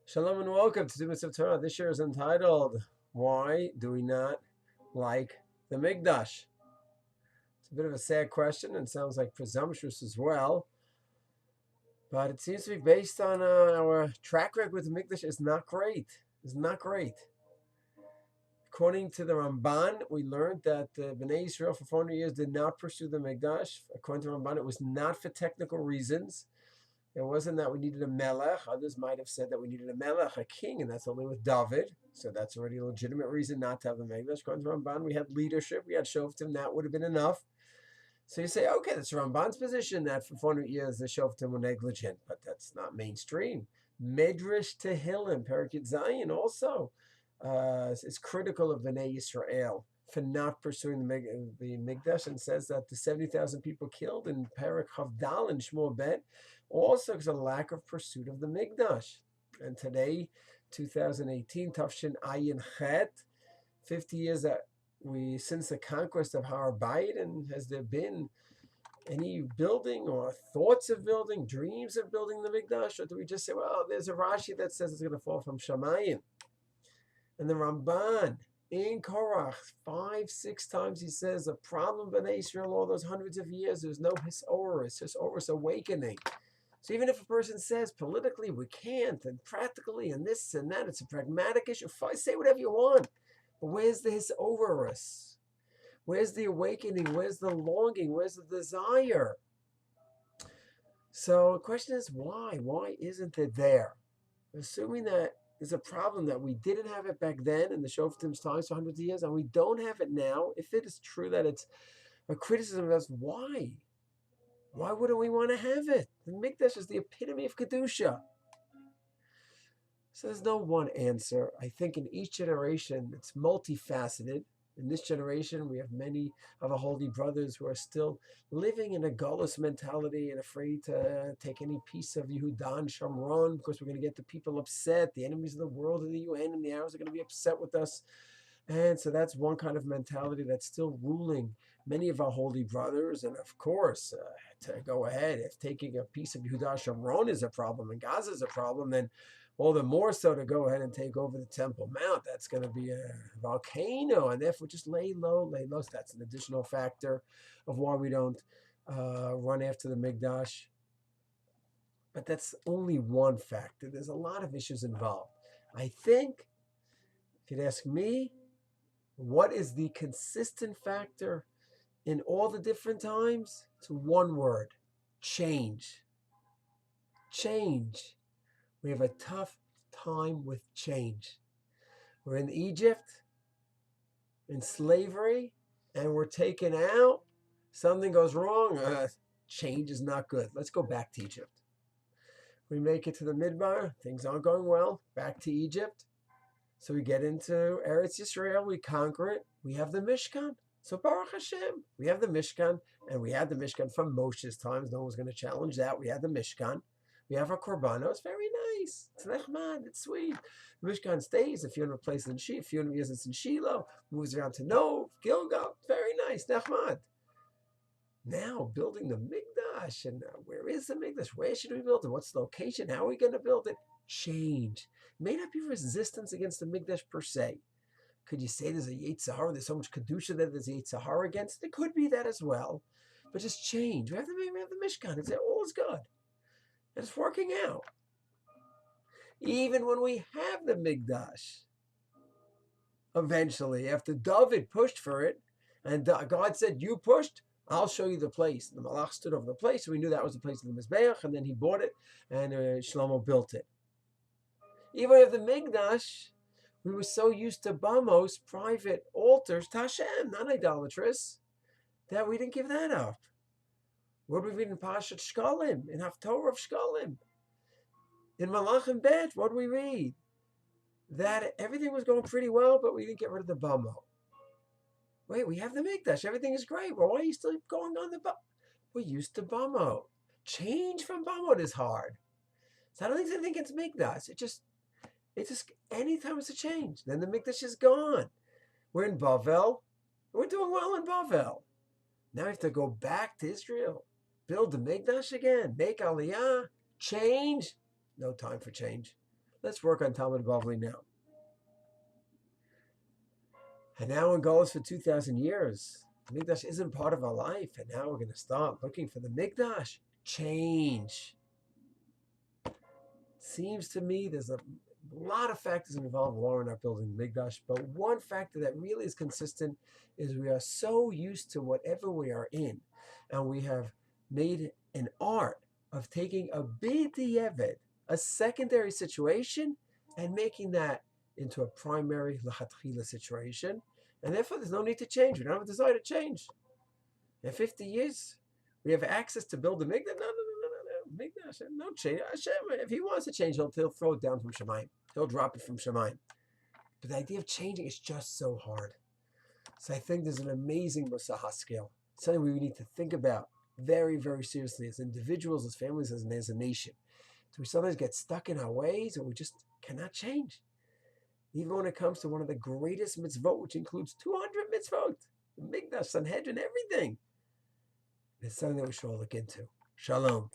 Shalom and welcome to the of Torah. This year is entitled, Why Do We Not Like the Mikdash? It's a bit of a sad question and sounds like presumptuous as well, but it seems to be based on our track record with the Mikdash is not great. It's not great. According to the Ramban, we learned that Bnei Israel for 400 years did not pursue the Mikdash. According to Ramban, it was not for technical reasons. It wasn't that we needed a melech. Others might have said that we needed a melech, a king, and that's only with David. So that's already a legitimate reason not to have the Mikdash. According to Ramban, we had leadership, we had Shoftim, that would have been enough. So you say, okay, that's Ramban's position that for 400 years the Shoftim were negligent, but that's not mainstream. Medrash Tehillim, Parakit Zion also is critical of Bnei Yisrael for not pursuing the Mikdash and says that the 70,000 people killed in Parak Havdal and Shmuel Bet also because of a lack of pursuit of the Mikdash. And today, 2018, Tafshin Ayin Chet, 50 years that since the conquest of Har Bayit, and has there been any building or thoughts of building, dreams of building the Mikdash? Or do we just say, well, there's a Rashi that says it's going to fall from Shamayim? And the Ramban in Korach, 5-6 times he says, a problem in Israel all those hundreds of years, there's no Hisorus awakening. So even if a person says politically we can't, and practically, and this and that, it's a pragmatic issue, fine, say whatever you want. But where's the Hisorus? Where's the awakening? Where's the longing? Where's the desire? So the question is why? Why isn't it there? Assuming that there's a problem that we didn't have it back then in the Shoftim's times for hundreds of years, and we don't have it now. If it is true that it's a criticism of us, why? Why wouldn't we want to have it? The Mikdash is the epitome of Kedusha. So there's no one answer. I think in each generation, it's multifaceted. In this generation, we have many of our holy brothers who are still living in a gullus mentality and afraid to take any piece of Yehuda and Shamron because we're going to get the people upset. The enemies of the world and the UN and the Arabs are going to be upset with us. And so that's one kind of mentality that's still ruling many of our holy brothers. And of course, to go ahead, if taking a piece of Yehuda Shamron is a problem and Gaza is a problem, then all the more so to go ahead and take over the Temple Mount. That's going to be a volcano, and therefore just lay low, lay low. So that's an additional factor of why we don't run after the Mikdash. But that's only one factor. There's a lot of issues involved. I think, if you'd ask me, what is the consistent factor in all the different times? It's one word: change. Change. We have a tough time with change. We're in Egypt, in slavery, and we're taken out. Something goes wrong. Change is not good. Let's go back to Egypt. We make it to the Midbar. Things aren't going well. Back to Egypt. So we get into Eretz Yisrael, we conquer it, we have the Mishkan. So Baruch Hashem, we have the Mishkan, and we had the Mishkan from Moshe's times. No one's going to challenge that. We had the Mishkan. We have our Korbanos, very nice. It's nechmad, it's sweet. The Mishkan stays. A few hundred places in Shiloh, a few hundred years in Shiloh, moves around to Nov, Gilgal, very nice, nechmad. Now building the Mikdash, and where is the Mikdash? Where should we build it? What's the location? How are we going to build it? Change. It may not be resistance against the Mikdash per se. Could you say there's a Yetzer Hara? There's so much Kedusha that there's a Yetzer Hara against it? It could be that as well. But just change. We have the Mishkan. It's all is good. And it's working out. Even when we have the Mikdash, eventually, after David pushed for it, and God said, you pushed, I'll show you the place. The Malach stood over the place, so we knew that was the place of the Mizbeach, and then he bought it, and Shlomo built it. Even with the Mikdash, we were so used to Bamos, private altars, Tashem, not idolatrous, that we didn't give that up. What do we read in Parashat Shkalim, in Haftorah of Shkalim? In Malachim Bet, what do we read? That everything was going pretty well, but we didn't get rid of the Bamo. Wait, we have the Mikdash. Everything is great. Well, why are you still going on the Bamo? We're used to Bamo. Change from Bamo is hard. So I don't think it's anything against Mikdash. It's just anytime it's a change. Then the Mikdash is gone. We're in Bavel. We're doing well in Bavel. Now we have to go back to Israel. Build the Mikdash again. Make Aliyah. Change. No time for change. Let's work on Talmud Bavli now. And now it goes for 2,000 years. The Mikdash isn't part of our life, and now we're going to start looking for the Mikdash. Change. Seems to me there's a lot of factors involved while we're not building the Mikdash, but one factor that really is consistent is we are so used to whatever we are in, and we have made an art of taking a b'diavad, a secondary situation, and making that into a primary l'chatchila situation, and therefore there's no need to change. We don't have a desire to change. In 50 years, we have access to build the Mikdash. No. Mikdash, no change. Hashem, if he wants to change, he'll throw it down from Shemayim. He'll drop it from Shemayim. But the idea of changing is just so hard. So I think there's an amazing Musar HaSkel, something we need to think about very, very seriously as individuals, as families, as a nation. Do we sometimes get stuck in our ways, or we just cannot change? Even when it comes to one of the greatest mitzvot, which includes 200 mitzvot, the Mikdash, Sanhedrin, everything. It's something that we should all look into. Shalom.